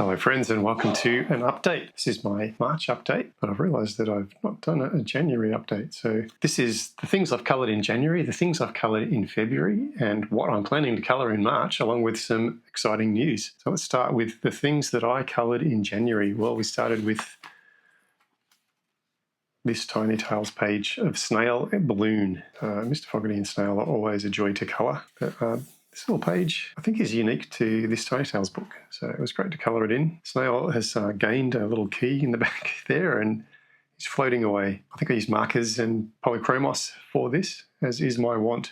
Hello friends and welcome to an update. This is my March update, but I've realised that I've not done a January update. So this is the things I've coloured in January, the things I've coloured in February, and what I'm planning to colour in March, along with some exciting news. So let's start with the things that I coloured in January. Well, we started with this Tiny Tales page of Snail and Balloon. Mr. Fogarty and Snail are always a joy to colour. But, this little page, I think, is unique to this Tiny Tales book, so it was great to colour it in. Snail has gained a little key in the back there and he's floating away. I think I used markers and polychromos for this, as is my wont.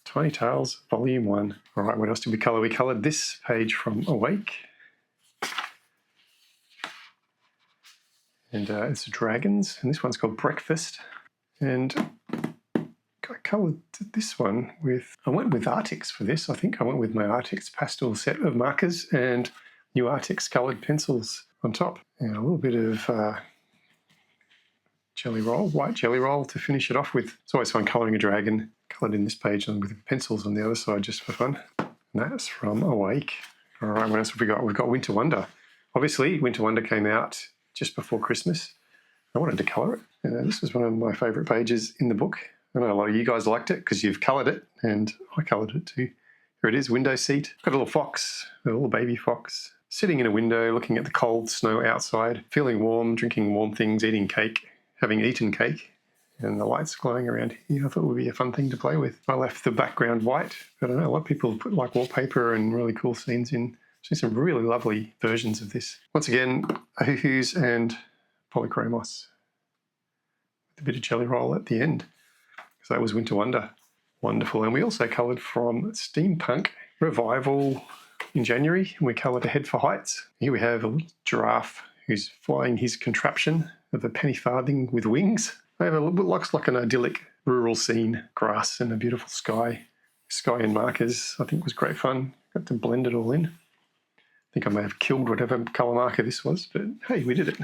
Tiny Tales, Volume 1. All right, what else did we colour? We coloured this page from Awake. And it's dragons, and this one's called Breakfast. And I coloured this one with, I went with Artix for this. I think I went with my Artix pastel set of markers and new Artix coloured pencils on top. And a little bit of jelly roll, white jelly roll to finish it off with. It's always fun colouring a dragon, coloured in this page and with pencils on the other side just for fun. And that's from Awake. All right, what else have we got? We've got Winter Wonder. Obviously, Winter Wonder came out just before Christmas. I wanted to colour it. This was one of my favourite pages in the book. I know a lot of you guys liked it because you've coloured it, and I coloured it too. Here it is, window seat. Got a little fox, a little baby fox, sitting in a window looking at the cold snow outside, feeling warm, drinking warm things, eating cake, having eaten cake, and the lights glowing around here. I thought it would be a fun thing to play with. I left the background white, but I know a lot of people put like wallpaper and really cool scenes in. I've seen some really lovely versions of this. Once again, ahuhus and polychromos with a bit of jelly roll at the end. So that was Winter Wonder. Wonderful. And we also coloured from Steampunk Revival in January. And we coloured Ahead for Heights. Here we have a little giraffe who's flying his contraption of a penny farthing with wings. They have what looks like an idyllic rural scene, grass and a beautiful sky. Sky and markers, I think, was great fun. Got to blend it all in. I think I may have killed whatever colour marker this was, but hey, we did it.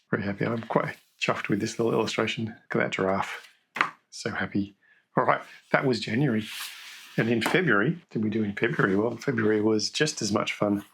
Very happy. I'm quite chuffed with this little illustration. Look at that giraffe. So happy. All right, that was January. And in February, what did we do in February? Well, February was just as much fun.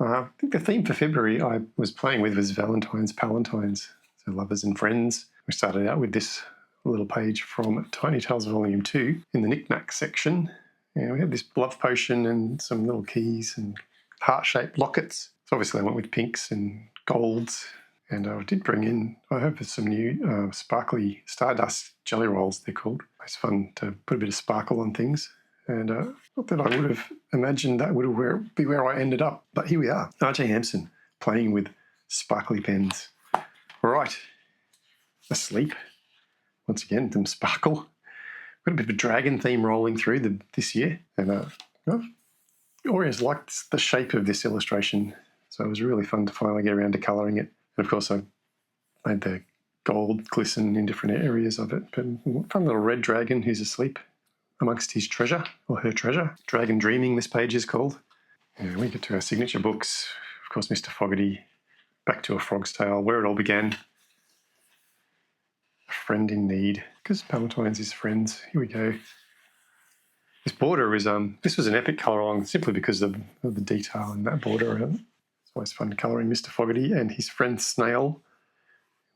I think the theme for February I was playing with was Valentine's Palantines, so lovers and friends. We started out with this little page from Tiny Tales Volume 2 in the knick-knack section. And we had this love potion and some little keys and heart-shaped lockets. So obviously I went with pinks and golds. And I did bring in, I hope, some new sparkly Stardust jelly rolls, they're called. It's fun to put a bit of sparkle on things. And not that I would have imagined that would be where I ended up, but here we are. R.J. Hampson playing with sparkly pens. All right, asleep. Once again, some sparkle. Got a bit of a dragon theme rolling through this year. And I've always liked the shape of this illustration, so it was really fun to finally get around to colouring it. And of course, I made the gold glisten in different areas of it. But fun little red dragon who's asleep amongst his treasure, or her treasure. Dragon Dreaming, this page is called. And we get to our signature books. Of course, Mr. Fogarty, Back to a Frog's Tale, Where It All Began. A Friend in Need, because Palantines is friends. Here we go. This border is, this was an epic colour along simply because of the detail in that border. It's always fun colouring Mr. Fogarty and his friend Snail.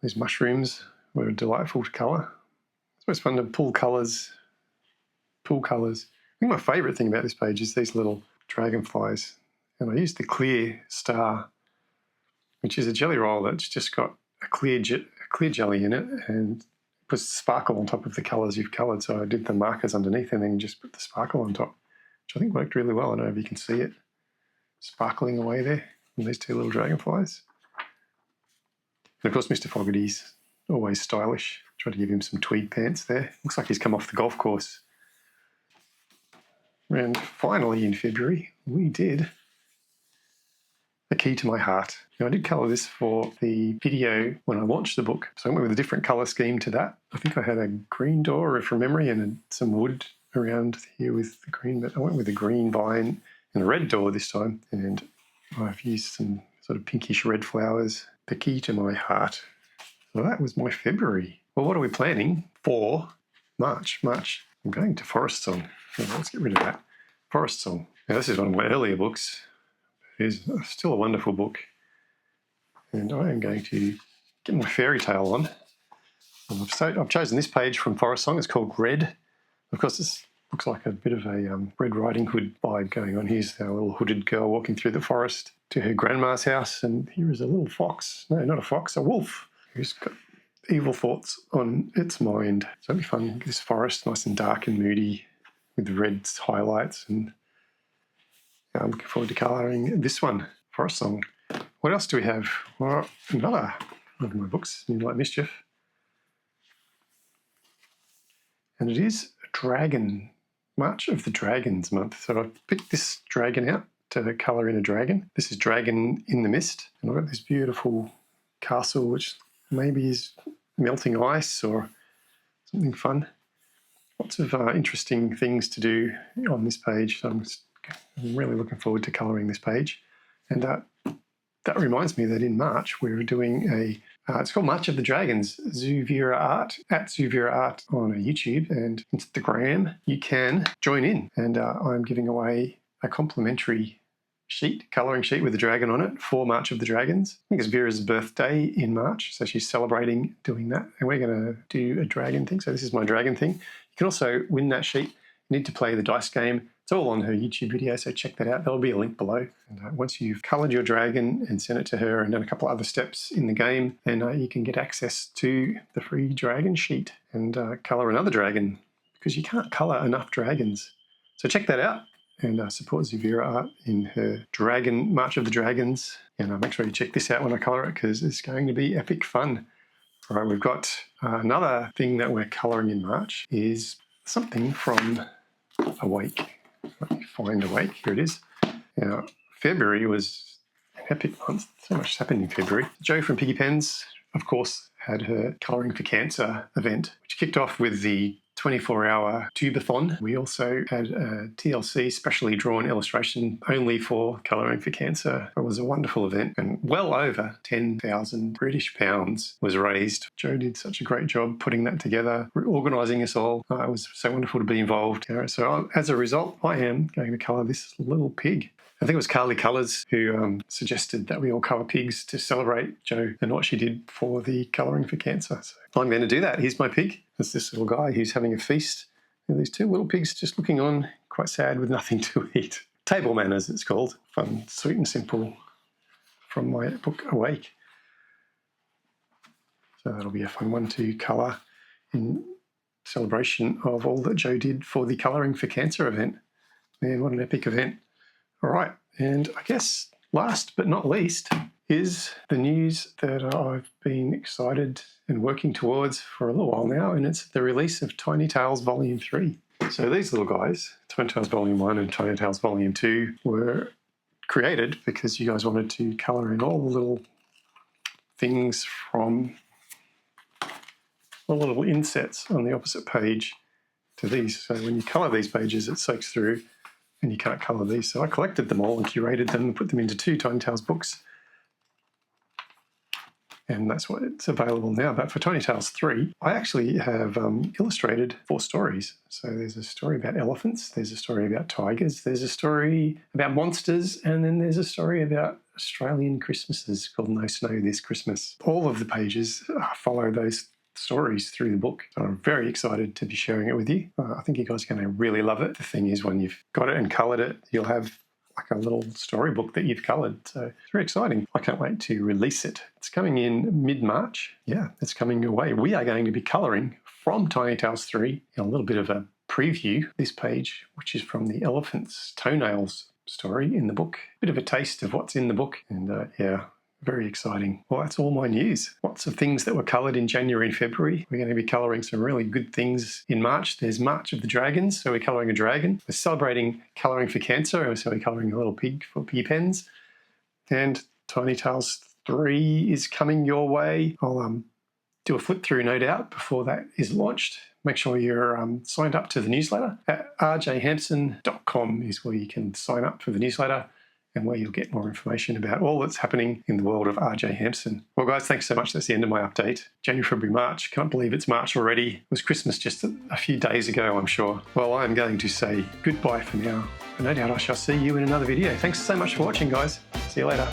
These mushrooms were delightful to colour. It's always fun to pull colours. I think my favourite thing about this page is these little dragonflies. And I used the clear star, which is a jelly roll that's just got a clear jelly in it and puts sparkle on top of the colours you've coloured. So I did the markers underneath and then just put the sparkle on top, which I think worked really well. I don't know if you can see it sparkling away there from these two little dragonflies. And of course, Mr. Fogarty's always stylish. Tried to give him some tweed pants there. Looks like he's come off the golf course. And finally in February, we did A Key to My Heart. Now, I did colour this for the video when I launched the book, so I went with a different colour scheme to that. I think I had a green door from memory and some wood around here with the green, but I went with a green vine and a red door this time, and I've used some sort of pinkish red flowers. The Key to My Heart. So that was my February. Well, what are we planning for March? I'm going to Forest Song. So let's get rid of that. Forest Song. Now, this is one of my earlier books. It is still a wonderful book. And I am going to get my fairy tale on. And I've chosen this page from Forest Song. It's called Red. Of course, this looks like a bit of a Red Riding Hood vibe going on. Here's our little hooded girl walking through the forest to her grandma's house. And here is a little fox. No, not a fox, a wolf, who's got evil thoughts on its mind. So it'll be fun. This forest, nice and dark and moody with the red highlights. And I'm looking forward to colouring this one, Forest Song. What else do we have? Well, another one of my books, Moonlight Mischief. And it is a dragon, March of the Dragons month. So I've picked this dragon out to colour in a dragon. This is Dragon in the Mist. And I've got this beautiful castle, which maybe is melting ice or something fun. Lots of interesting things to do on this page. So I'm really looking forward to colouring this page. And that reminds me that in March we're doing it's called March of the Dragons, Zuvira Art, at Zuvira Art on YouTube and Instagram. You can join in, and I'm giving away a complimentary colouring sheet with a dragon on it for March of the Dragons. I think it's Vera's birthday in March, so she's celebrating doing that, and we're going to do a dragon thing. So this is my dragon thing. You can also win that sheet. You need to play the dice game. It's all on her YouTube video, so check that out. There'll be a link below. And once you've coloured your dragon and sent it to her and done a couple of other steps in the game, then you can get access to the free dragon sheet and colour another dragon, because you can't colour enough dragons. So check that out and support Zuvira Art in her Dragon March of the Dragons. And make sure you check this out when I colour it, because it's going to be epic fun. All right, we've got another thing that we're colouring in March is something from Awake. Let me find Awake. Here it is. Now, February was an epic month. So much happened in February. Jo from Piggy Pens, of course, had her Colouring for Cancer event, which kicked off with the 24-hour tubathon. We also had a TLC specially drawn illustration only for Colouring for Cancer. It was a wonderful event, and well over 10,000 British pounds was raised. Jo did such a great job putting that together, organising us all. It was so wonderful to be involved. So as a result, I am going to colour this little pig. I think it was Carly Colours who suggested that we all colour pigs to celebrate Jo and what she did for the Colouring for Cancer. So I'm going to do that. Here's my pig. There's this little guy who's having a feast. And these two little pigs just looking on, quite sad with nothing to eat. Table Manners, it's called. Fun, sweet and simple from my book Awake. So that'll be a fun one to colour in celebration of all that Jo did for the Colouring for Cancer event. Man, what an epic event. All right, and I guess last but not least is the news that I've been excited and working towards for a little while now, and it's the release of Tiny Tales Volume 3. So these little guys, Tiny Tales Volume 1 and Tiny Tales Volume 2, were created because you guys wanted to colour in all the little things from the little insets on the opposite page to these. So when you colour these pages, it soaks through and you can't colour these. So I collected them all and curated them and put them into 2 Tiny Tales books. And that's what it's available now. But for Tiny Tales 3, I actually have illustrated 4 stories. So there's a story about elephants, there's a story about tigers, there's a story about monsters, and then there's a story about Australian Christmases called No Snow This Christmas. All of the pages follow those stories through the book. So I'm very excited to be sharing it with you. I think you guys are going to really love it. The thing is, when you've got it and coloured it, you'll have like a little storybook that you've coloured. So it's very exciting. I can't wait to release it. It's coming in mid-March. Yeah, it's coming your way. We are going to be colouring from Tiny Tales 3 in a little bit of a preview. This page, which is from the elephant's toenails story in the book. Bit of a taste of what's in the book. And yeah, very exciting. Well, that's all my news. Lots of things that were coloured in January and February. We're going to be colouring some really good things in March. There's March of the Dragons, so we're colouring a dragon. We're celebrating Colouring for Cancer, so we're colouring a little pig for Piggy Pens. And Tiny Tales 3 is coming your way. I'll do a flip through, no doubt, before that is launched. Make sure you're signed up to the newsletter. At rjhampson.com is where you can sign up for the newsletter, and where you'll get more information about all that's happening in the world of RJ Hampson. Well, guys, thanks so much. That's the end of my update. January, February, March. Can't believe it's March already. It was Christmas just a few days ago, I'm sure. Well, I'm going to say goodbye for now. no doubt I shall see you in another video. Thanks so much for watching, guys. See you later.